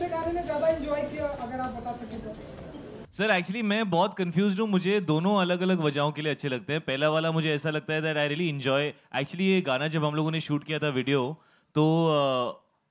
से गाने में ज्यादा एंजॉय किया, अगर आप बता सकें तो? सर एक्चुअली मैं बहुत कंफ्यूज्ड हूँ, मुझे दोनों अलग अलग वजहों के लिए अच्छे लगते हैं। पहला वाला मुझे ऐसा लगता है that I really enjoy. Actually ये गाना जब हम लोगों ने शूट किया था वीडियो, तो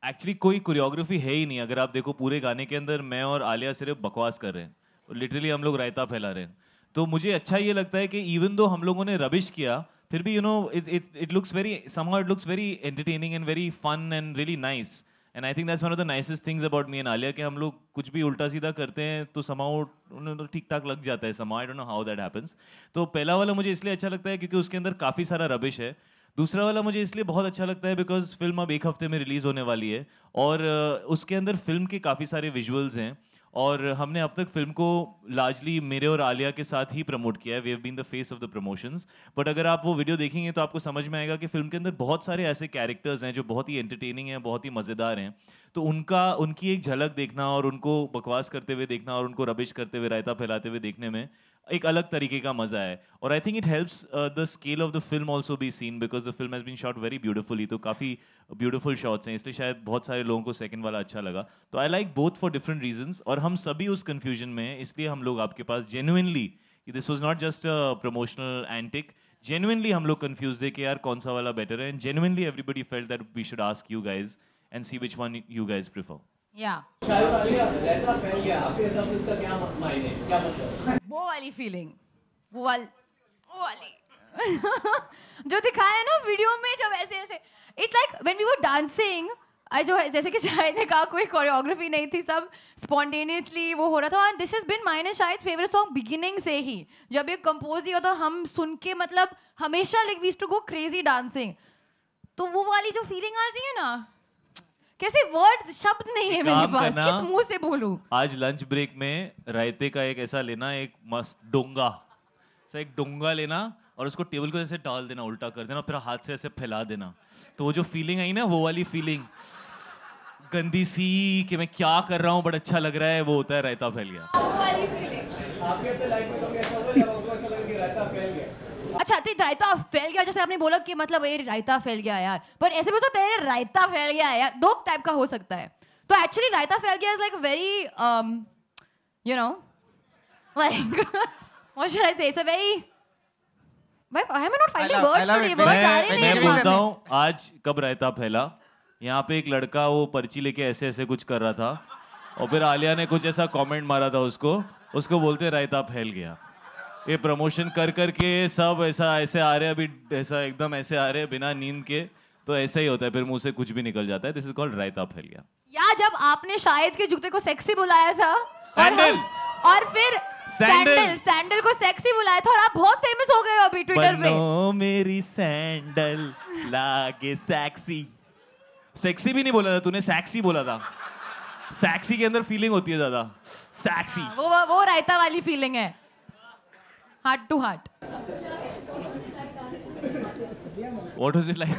एक्चुअली कोई कोरियोग्राफी है ही नहीं। अगर आप देखो पूरे गाने के अंदर मैं और आलिया सिर्फ बकवास कर रहे हैं, लिटरली हम लोग रायता फैला रहे हैं। तो मुझे अच्छा ये लगता है कि इवन दो हम लोगों ने रबिश किया, फिर भी it looks very somehow it looks very entertaining and very fun and really nice. And I think that's one of the nicest things about me and Alia, कि हम लोग कुछ भी उल्टा सीधा करते हैं तो समाउ उन्हें तो ठीक ठाक लग जाता है समाउ। I don't know how that happens. तो पहला वाला मुझे इसलिए अच्छा लगता है क्योंकि उसके अंदर काफ़ी सारा रबिश है। दूसरा वाला मुझे इसलिए बहुत अच्छा लगता है बिकॉज फिल्म अब 1 हफ्ते में रिलीज होने वाली है, और उसके अंदर फिल्म के काफ़ी सारे विजुअल्स हैं, और हमने अब तक फिल्म को लार्जली मेरे और आलिया के साथ ही प्रमोट किया है। We have been the face of the promotions. But अगर आप वो वीडियो देखेंगे तो आपको समझ में आएगा कि फिल्म के अंदर बहुत सारे ऐसे कैरेक्टर्स हैं जो बहुत ही एंटरटेनिंग हैं, बहुत ही मज़ेदार हैं। तो उनकी एक झलक देखना और उनको बकवास करते हुए देखना और उनको रबिश करते हुए रायता फैलाते हुए देखने में एक अलग तरीके का मजा है। और I think it helps the scale of the film also be seen because the film has been shot very beautifully. तो काफ़ी ब्यूटीफुल शॉट्स हैं, इसलिए शायद बहुत सारे लोगों को सेकंड वाला अच्छा लगा। तो I like both for different reasons, और हम सभी उस कन्फ्यूजन में हैं, इसलिए हम लोग आपके पास genuinely, this was not just a promotional antic, genuinely हम लोग कंफ्यूज थे कि यार कौन सा वाला बेटर है। And genuinely everybody felt that we should ask you guys and see which one you guys prefer. Yeah. वो वाली फीलिंग, वो वाली जो दिखाया ना वीडियो में, जब ऐसे ऐसे it's like when we were dancing, जो जैसे कि शाहिद ने कहा कोई कोरियोग्राफी नहीं थी, सब स्पॉन्टेनियसली वो हो रहा था। And this has been mine and Shahid favourite song beginning से ही। जब ये कंपोज हुआ तो हम सुन के मतलब हमेशा like we used to go crazy dancing. तो वो वाली जो फीलिंग आती है ना, कैसे वर्ड शब्द नहीं है मेरे पास, किस मुंह से बोलूं। आज लंच ब्रेक में रायते का एक ऐसा लेना, एक मस्त डोंगा सा, एक डोंगा लेना और उसको टेबल को ऐसे डाल देना, उल्टा कर देना, फिर हाथ से ऐसे फैला देना। तो वो जो फीलिंग आई ना, वो वाली फीलिंग गंदी सी कि मैं क्या कर रहा हूँ बट अच्छा लग रहा है, वो होता है रायता फैल गया। वो वाली फीलिंग आपके ऐसे लाइफ में कभी ऐसा हुआ जब आपको ऐसा लगा कि रायता फैल गया? अच्छा, तो रायता फैल गया, जैसे आपने बोला कि मतलब ये रायता फैल गया यार, पर ऐसे भी तो तेरे रायता फैल गया यार, दो टाइप का हो सकता है। तो एक्चुअली रायता फैल गया is like very you know like what should I say, it's a very I am not finding words today, words आ रहे नहीं। मैं बोलता हूँ आज कब रायता फैला, यहाँ पे एक लड़का वो पर्ची लेके ऐसे ऐसे कुछ कर रहा था, और फिर आलिया ने कुछ ऐसा कमेंट मारा था उसको बोलते रायता फैल गया। ये प्रमोशन कर करके सब ऐसा ऐसे आ रहे हैं, अभी ऐसा एकदम ऐसे आ रहे हैं बिना नींद के, तो ऐसा ही होता है, फिर मुंह से कुछ भी निकल जाता है। दिस इज कॉल्ड रायता फैल गया। या जब आपने शाहिद के जूते को सेक्सी बुलाया था, सैंडल, और फिर सैंडल को सेक्सी बुलाया था, और आप बहुत फेमस हो गए अभी ट्विटर पे। बनो मेरी सैंडल लागे सेक्सी। सेक्सी भी नहीं बोला था तूने, सेक्सी बोला था। सेक्सी के अंदर फीलिंग होती है ज्यादा, सेक्सी। वो रायता वाली फीलिंग है, heart to heart. What was it like?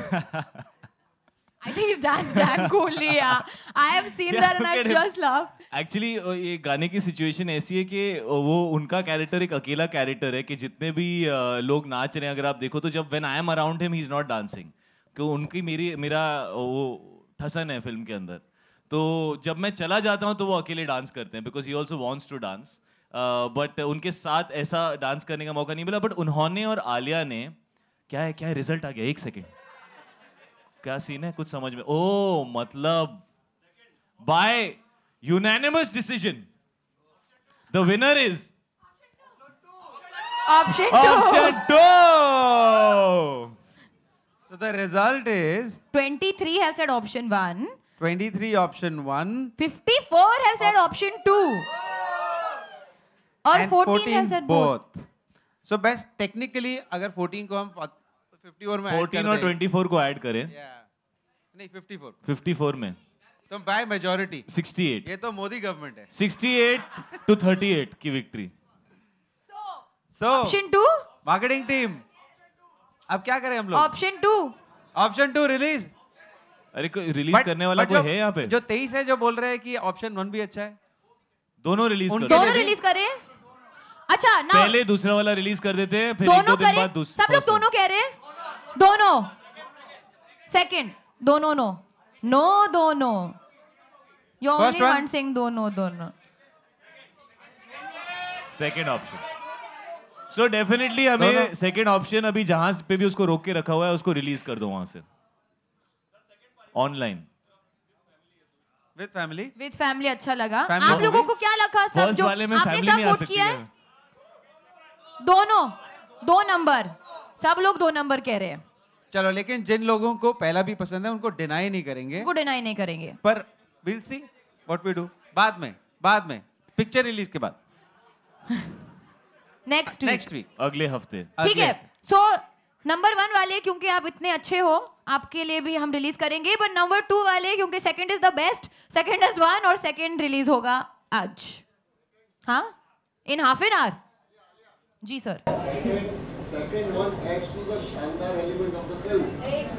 I think it's damn coolly, yeah. I have seen that and I've just laughed. Actually, ये गाने की सिचुएशन ऐसी है कि वो उनका कैरेक्टर एक अकेला कैरेक्टर है कि जितने भी लोग नाच रहे हैं, अगर आप देखो तो जब when I am around him, he is not dancing. क्यों उनकी मेरा वो ठसन है फिल्म के अंदर। तो जब मैं चला जाता हूँ तो वो अकेले डांस करते हैं, because he also wants to dance. But उनके साथ ऐसा डांस करने का मौका नहीं मिला। बट उन्होंने और आलिया ने क्या है रिजल्ट आ गया, 1 सेकेंड, क्या सीन है कुछ समझ में, ओ मतलब bye unanimous decision the winner is option 2. So the result is 23 have said option 1. 23 option 1. 54 have said option 2. और 14 have said both. So best technically अगर 14 को हम 54 में 14 और 24 को ऐड करें, नहीं 54 में तो बाय मेजॉरिटी 68, ये तो मोदी गवर्नमेंट है। 68 to 38 की victory. So option 2 marketing team अब क्या करें हम लोग? Option 2 release. अरे कोई रिलीज करने वाला कोई है यहाँ पे? जो 23 है जो बोल रहे हैं कि ऑप्शन 1 भी अच्छा है, दोनों रिलीज करें। अच्छा ना पहले दूसरा वाला रिलीज कर देते हैं, फिर दोनों 1-2 दिन बाद दूसरा। सब लोग दोनों कह रहे हैं, दोनों सेकंड, दोनों नो दोनों You're First only one? one saying दोनों दोनों. Second option. सो डेफिनेटली हमें सेकेंड ऑप्शन अभी जहां पे भी उसको रोक के रखा हुआ है उसको रिलीज कर दो वहां से online. With family. With family अच्छा लगा. Family आप लोगों को क्या लगा? सब फर्स्ट जो वाले में आपने फैमिली सब नहीं आ वोट सकती किया है. है, दोनों 2 नंबर. सब लोग 2 नंबर कह रहे हैं. चलो, लेकिन जिन लोगों को पहला भी पसंद है उनको डिनाई नहीं करेंगे. उनको डिनाई नहीं करेंगे. पर will see what we do. बाद में पिक्चर रिलीज के बाद. Next week. अगले हफ्ते. ठीक है. सो नंबर 1 वाले क्योंकि आप इतने अच्छे हो, आपके लिए भी हम रिलीज करेंगे. बट नंबर 2 वाले क्योंकि second is the best, second is 1 और सेकंड रिलीज होगा आज. हाँ, इन हाफ एन आवर. जी sir.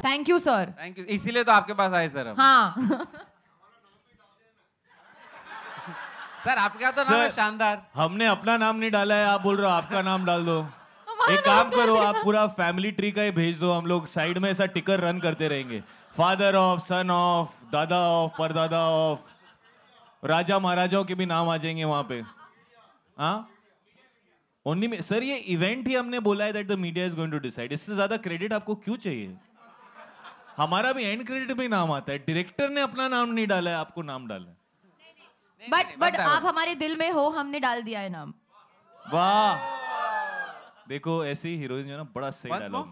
Thank you sir. Thank you. इसीलिए तो आपके पास आए सर हम. हाँ. सर आपका तो नाम है शानदार. हमने अपना नाम नहीं डाला है, आप बोल रहे हो आपका नाम डाल दो. एक काम करो, आप पूरा फैमिली ट्री का ही भेज दो, हम लोग साइड में ऐसा टिकर रन करते रहेंगे. फादर ऑफ, सन ऑफ, दादा ऑफ, परदादा ऑफ, राजा महाराजाओं के भी नाम आ जाएंगे वहां पे. हाँ ओनली में सर, ये इवेंट ही हमने बोला है that the media is going to decide. इससे ज्यादा क्रेडिट आपको क्यों चाहिए? हमारा भी एंड क्रेडिट में नाम आता है. डायरेक्टर ने अपना नाम नहीं डाला है, आपको नाम डाला है. बट आप हमारे दिल में हो, हमने डाल दिया है नाम. वाह, देखो ऐसे ही हीरोइन जो है ना, बड़ा सही डायलॉग.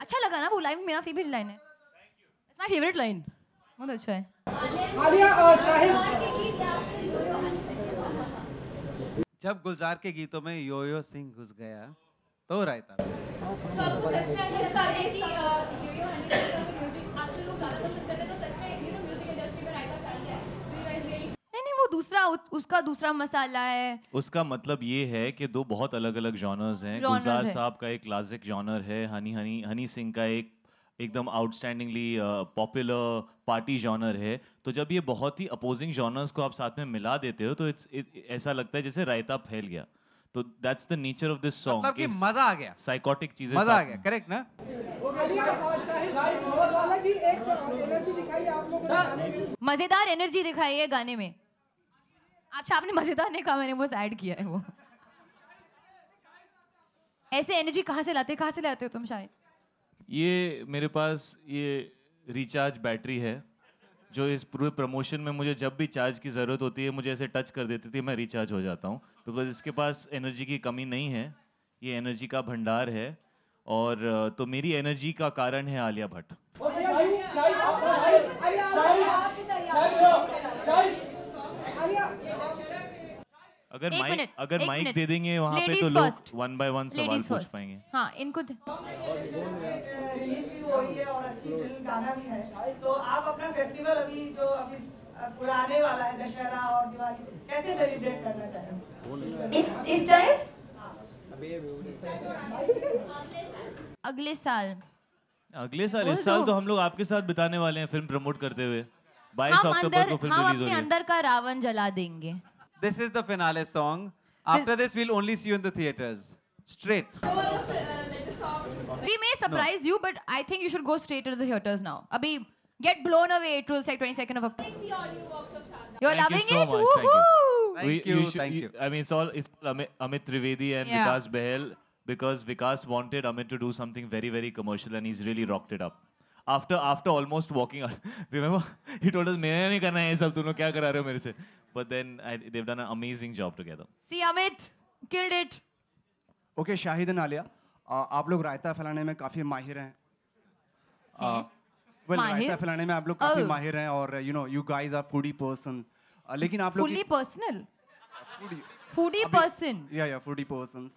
अच्छा लगा ना वो लाइन? मेरा फेवरेट लाइन है. It's my favourite line. बहुत अच्छा है. आलिया और शाहिद. जब गुलजार के गीतों में यो यो सिंह घुस गया तो रायता. नहीं, वो दूसरा उसका दूसरा मसाला है. उसका मतलब ये है कि दो बहुत अलग अलग जॉनर्स हैं. गुलजार साहब का एक क्लासिक जॉनर है, हनी सिंह का एक एकदम आउटस्टैंडिंगली पॉपुलर पार्टी जॉनर है. तो जब ये बहुत ही अपोजिंग जॉनर्स को आप साथ में मिला देते हो तो ऐसा लगता है जैसे रायता फैल गया. तो that's the nature of this song. मतलब कि मजा आ गया. साइकोटिक चीजें मजा आ गया. करेक्ट ना? आलिया और शाहिद बहुत अलग ही एक एनर्जी दिखाई आप लोगों ने गाने में. मजेदार एनर्जी दिखाई है गाने में. अच्छा, आपने मजेदार नहीं कहा, मैंने बस ऐड किया है वो. ऐसे एनर्जी कहाँ से लाते हो तुम? शायद ये मेरे पास ये रिचार्ज बैटरी है जो इस पूरे प्रमोशन में मुझे जब भी चार्ज की ज़रूरत होती है मुझे ऐसे टच कर देती थी, मैं रिचार्ज हो जाता हूँ. बिकॉज इसके पास एनर्जी की कमी नहीं है, ये एनर्जी का भंडार है. और तो मेरी एनर्जी का कारण है आलिया भट्ट. अगर माइक दे देंगे वहाँ पे तो लोग 1 by 1 सवाल पूछ पाएंगे. हाँ, इनको गाना भी है. तो आप अपना फेस्टिवल अभी पुराने वाला है, दशहरा और दिवाली, कैसे सेलिब्रेट करना चाह रहे हो इस टाइम? अगले साल इस साल तो हम लोग आपके साथ बिताने वाले हैं फिल्म प्रमोट करते हुए. 22 अक्टूबर को फिल्म रिलीज हो रही है. अंदर का रावण जला देंगे. This is the finale song. After this, we'll only see you in the theaters. Straight. We may surprise you, but I think you should go straight to the theaters now. Abhi, get blown away till 22nd of October. You're loving so it? much. Thank you. Thank you. I mean, it's Amit Trivedi and Yeah. Vikas Behel, because Vikas wanted Amit to do something very, very commercial, and he's really rocked it up. After almost walking out, remember, he told us, "मैंने नहीं करना है ये सब, तुम लोग क्या करा रहे हो मेरे से?" But then they've done an amazing job together. See, Amit killed it. Okay, Shahid and Alia, आप लोग रायता फैलाने में काफी माहिर हैं. रायता फैलाने में आप लोग काफी माहिर हैं और you guys are foodie persons. लेकिन आप लोग Fully personal. Foodie person. Yeah, foodie persons.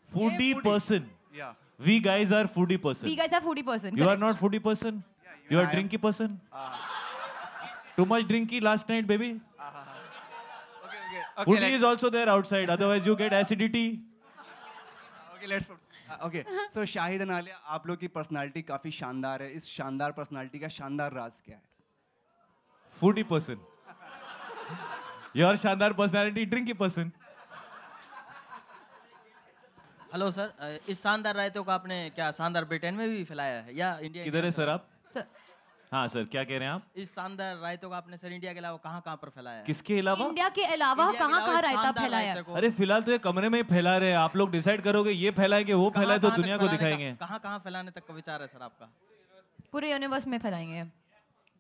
Foodie person. Yeah. We guys are foodie person. We guys are foodie person. You are correct. not foodie person. You are drinky person. Too much drinky last night, baby. Okay, Foodie is also there outside. Otherwise, you get acidity. Okay, so Shahid and Alia, आप लोग की personality काफी शानदार है. इस शानदार personality का शानदार राज क्या है? Foodie person. योर शानदार पर्सनालिटी ड्रिंकी पर्सन। हेलो सर, इस शानदार रायतों को आपने क्या शानदार ब्रिटेन में भी फैलाया है या इंडिया? किधर है सर आप? सर हाँ सर, क्या कह रहे हैं आप? इस शानदार रायतों को आपने सर इंडिया के अलावा कहाँ पर फैलाया है? किसके अलावा? इंडिया के अलावा कहाँ रायता फैलाया? अरे फिलहाल तो ये कमरे में ही फैला रहे हैं, आप लोग डिसाइड करोगे ये फैलाए कि वो फैलाए तो दुनिया को दिखाएंगे। कहाँ फैलाने तक का विचार है सर आपका? पूरे यूनिवर्स में फैलाएंगे।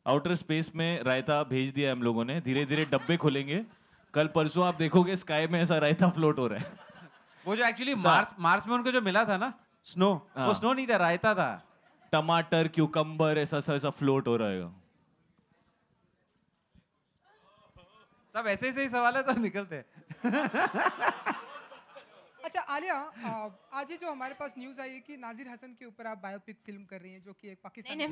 आउटर स्पेस में रायता भेज दिया है हम लोगों ने, धीरे धीरे डब्बे खोलेंगे, कल परसों आप देखोगे स्काई में ऐसा रायता फ्लोट हो रहा है। वो जो एक्चुअली मार्स में उनको जो मिला था ना स्नो, वो स्नो नहीं था, रायता था। टमाटर, क्यूकम्बर ऐसा फ्लोट हो रहा है। सब ऐसे ही सवाल है तो निकलते। अच्छा आलिया, आज ही जो हमारे पास न्यूज़ आई है कि नाजिर हसन के ऊपर आप बायोपिक फिल्म कर रही हैं, जो कि एक पाकिस्तानी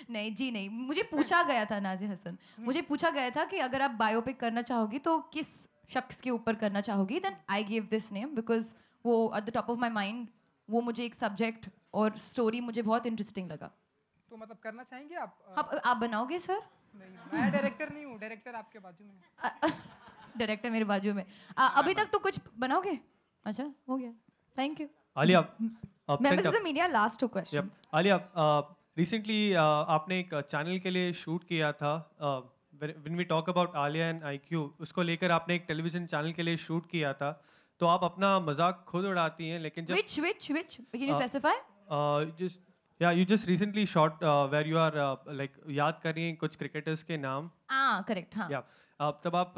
नहीं जी नहीं, मुझे पूछा गया था नाजिर हसन, मुझे पूछा गया था कि अगर आप बायोपिक करना चाहोगी तो किस शख्स के ऊपर करना चाहोगी। Then I give this name because वो at the top of my mind, वो मुझे एक सब्जेक्ट और स्टोरी मुझे बहुत इंटरेस्टिंग लगा। तो मतलब करना चाहेंगे आप? आप बनाओगे सर? नहीं, मैं डायरेक्टर नहीं हूँ, डायरेक्टर आपके बाजू में। डायरेक्टर मेरे बाजू में। अभी तक तो कुछ बनाओगे? अच्छा, हो गया, thank you. Alia, Members of the media, last 2 questions. Alia, recently आपने एक चैनल के लिए शूट किया था, when we talk about Alia and IQ, उसको लेकर आपने एक टेलीविजन चैनल के लिए शूट किया था, तो आप अपना मजाक खुद उड़ाती हैं, लेकिन जब which can you specify? You just recently shot where you are like याद कर रही हैं कुछ क्रिकेटर्स के नाम। करेक्ट, हाँ। तब आप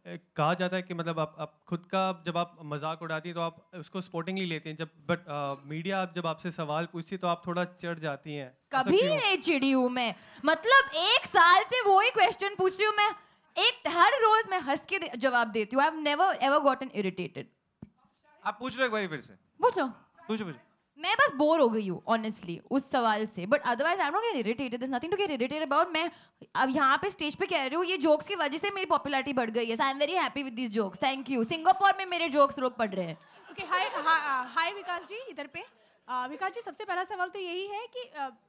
कहा जाता है कि मतलब आप खुद का जब आप मजाक उड़ाती हैं तो आप उसको स्पोर्टिंगली लेती हैं, जब बट मीडिया जब आपसे सवाल पूछती है तो आप थोड़ा चिढ़ जाती हैं। कभी नहीं चिड़ी हूँ मैं, मतलब 1 साल से वही क्वेश्चन पूछ रही हूँ मैं, हर रोज मैं हंस के जवाब देती हूँ। I have never ever gotten irritated. आप पूछ लो एक बार फिर से। पूछो। मैं बस बोर हो गई हूँ ऑनेस्टली उस सवाल से, but otherwise I am not get irritated, there is nothing to get irritated about. मैं अब यहाँ पे स्टेज पे कह रही हूँ, ये जोक्स की वजह से मेरी पॉपुलैरिटी बढ़ गई है, so I am very happy with these jokes, thank you. Singapore में मेरे जोक्स लोग पढ़ रहे हैं। ओके, हाय विकास जी, इधर पे। विकास जी, सबसे पहला सवाल तो यही है कि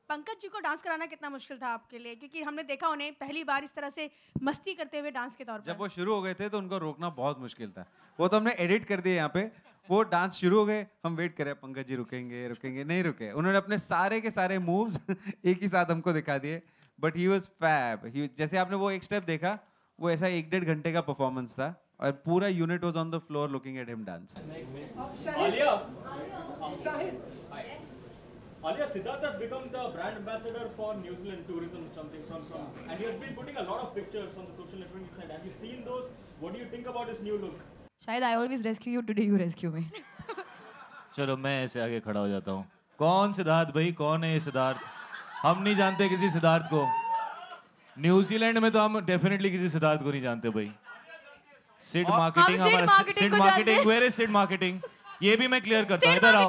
पंकज जी को डांस कराना कितना मुश्किल था आपके लिए, क्योंकि हमने देखा उन्हें पहली बार इस तरह से मस्ती करते हुए डांस के तौर पर। जब वो शुरू हो गए थे तो उनको रोकना बहुत मुश्किल था, वो तो हमने एडिट कर दिया यहाँ पे। वो डांस शुरू हो गए, हम वेट करें पंकज जी रुकेंगे, नहीं रुके। उन्होंने अपने सारे के सारे मूव्स एक ही साथ हमको दिखा दिए, बट ही वाज फैब। जैसे आपने वो एक स्टेप देखा, वो ऐसा 1-1.5 घंटे का परफॉर्मेंस था और पूरा unit was on the floor looking at him dance. Alia, Siddharth has become the brand ambassador for New Zealand tourism, and he has been putting a lot of pictures on the social networking side. Have you seen those? What do you think about his new look? शायद I always rescue you, today you rescue me. चलो मैं ऐसे आगे खड़ा हो जाता हूँ। कौन सिद्धार्थ भाई, कौन है ये सिद्धार्थ? हम नहीं जानते किसी सिद्धार्थ को। न्यूजीलैंड में तो हम डेफिनेटली किसी सिद्धार्थ को नहीं जानते भाई। सिड मार्केटिंग हमारा, Sid marketing, where is Sid marketing? ये भी मैं क्लियर करता हूँ, इधर आओ।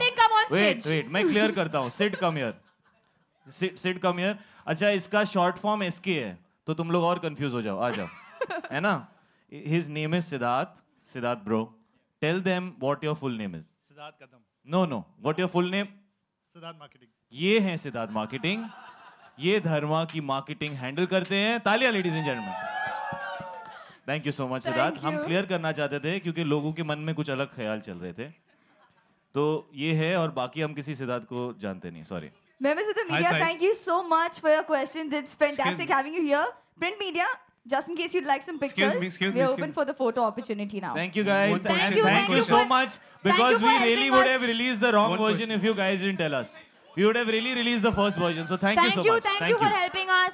वेट मैं क्लियर करता हूँ। Sid come here, Sid come here. अच्छा, इसका शॉर्ट फॉर्म एसके है, तो तुम लोग और कंफ्यूज हो जाओ, आ जाओ, है ना? His name is Siddharth bro, tell them what your full name is. Siddharth Kadam. No, what your full name? Siddharth marketing. ये है सिद्धार्थ मार्केटिंग, ये धर्मा की मार्केटिंग हैंडल करते हैं। तालियां ladies and gentleman. Thank you so much Siddharth. हम क्लियर करना चाहते थे क्योंकि लोगों के मन में कुछ अलग ख्याल चल रहे थे, तो ये है, और बाकी हम किसी सिद्धार्थ को जानते नहीं। Sorry. Members of the media, thank you so much for your questions. It's fantastic having you here. Print media, just in case you'd like some pictures, we're open for the photo opportunity now. Thank you guys. Thank you so much, because we really would have released the wrong version if you guys didn't tell us. We would have really released the first version. So thank you so much. Thank you for helping us.